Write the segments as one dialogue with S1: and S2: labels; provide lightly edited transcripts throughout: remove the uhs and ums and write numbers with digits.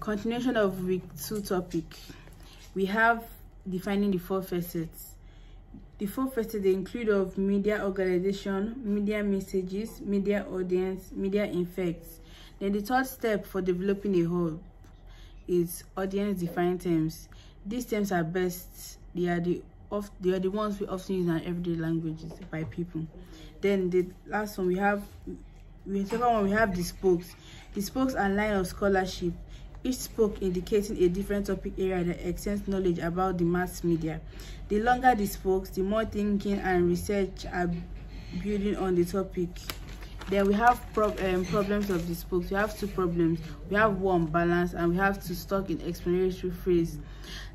S1: Continuation of week 2 topic. We have defining the 4 facets. The 4 facets, they include of media organization, media messages, media audience, media effects. Then the third step for developing a whole is audience defined terms. These terms are best, they are the ones we often use in our everyday languages by people. Then the last one we have the spokes. The spokes are line of scholarship, each spoke indicating a different topic area that extends knowledge about the mass media. The longer the spokes, the more thinking and research are building on the topic. Then we have problems of the spokes. We have 2 problems. We have 1, balance, and we have 2, stock in explanatory phrase.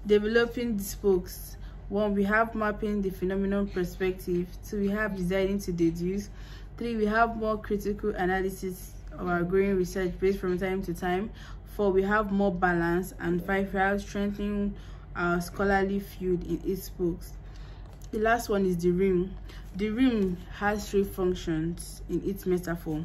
S1: Developing the spokes. 1, we have mapping the phenomenon perspective. 2, we have deciding to deduce. 3, we have more critical analysis of our growing research based from time to time. 4, we have more balance. And 5, we have strengthening our scholarly field in its books. The last one is the rim. The rim has 3 functions in its metaphor.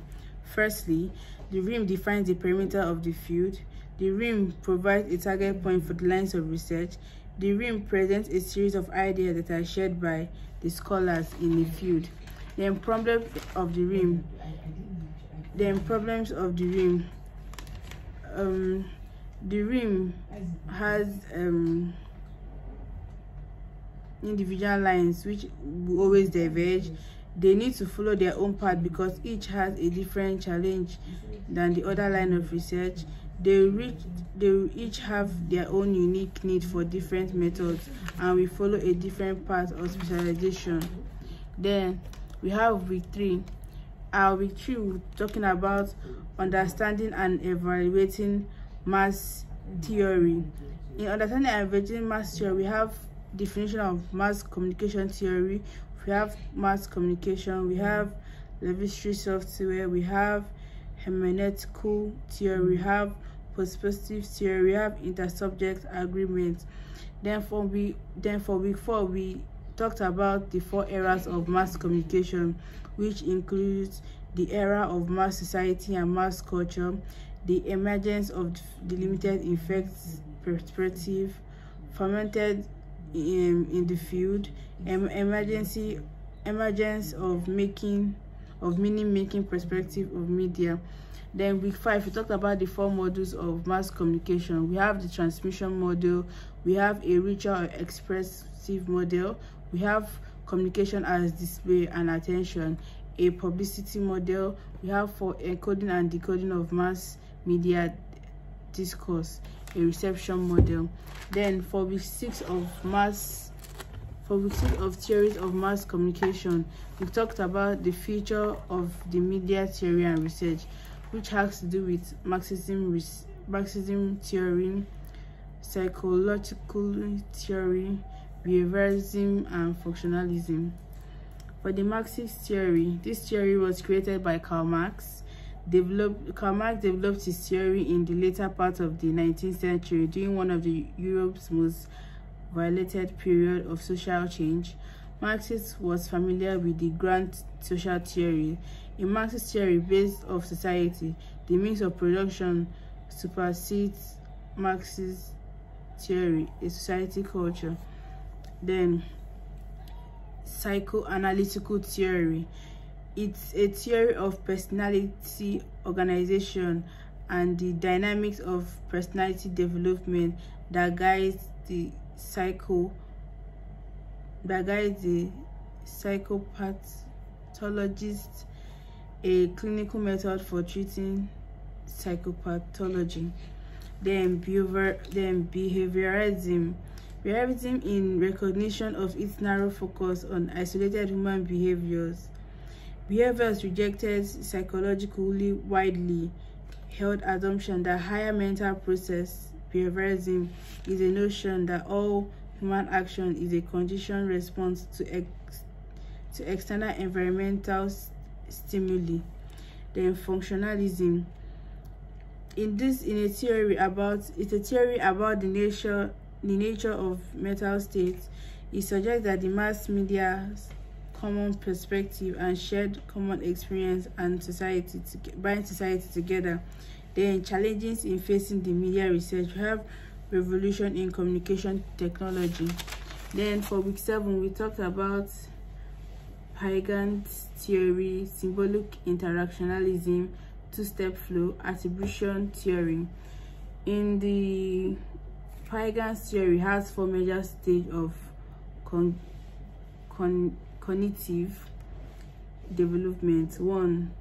S1: Firstly, the rim defines the perimeter of the field. The rim provides a target point for the lines of research. The rim presents a series of ideas that are shared by the scholars in the field. Then problems of the rim. The rim has individual lines which will always diverge. They need to follow their own path because each has a different challenge than the other line of research. They each have their own unique need for different methods, and we follow a different path of specialization. Then we have week 3. Our week 3, we're talking about understanding and evaluating mass theory. In understanding and evaluating mass theory, we have definition of mass communication theory. We have mass communication, we have Levi-Strauss software, we have hermeneutical theory, we have perspective theory, we have intersubject agreement. Then for week 4, we talked about the 4 eras of mass communication, which includes the era of mass society and mass culture, the emergence of the limited effects perspective, fermented in the field, emergence of meaning making perspective of media. Then week 5, we talked about the 4 modules of mass communication. We have the transmission model, we have a richer or expressive model, we have communication as display and attention, a publicity model, we have for encoding and decoding of mass media discourse, a reception model. Then for week 6 of theories of mass communication, we talked about the future of the media theory and research, which has to do with Marxism theory, psychological theory, behaviorism, and functionalism. For the Marxist theory, this theory was created by Karl Marx. Karl Marx developed his theory in the later part of the 19th century during one of Europe's most violated period of social change. Marx was familiar with the grand social theory. In Marxist theory based of society, the means of production supersedes Marxist theory, a society culture. Then psychoanalytical theory. It's a theory of personality organization and the dynamics of personality development that guides the psychopathologist, a clinical method for treating psychopathology. Then behaviorism. Behaviorism in recognition of its narrow focus on isolated human behaviors. Behaviors rejected psychologically widely held assumption that higher mental process. Behaviorism is a notion that all human action is a conditioned response to external environmental stimuli. Then functionalism. It's a theory about the nature of mental states. It suggests that the mass media's common perspective and shared common experience and bind society together. Then challenges in facing the media research. We have revolution in communication technology. Then for week 7, we talked about Huygens theory, symbolic interactionalism, two-step flow, attribution theory. In the Huygens theory has 4 major stages of cognitive development. 1,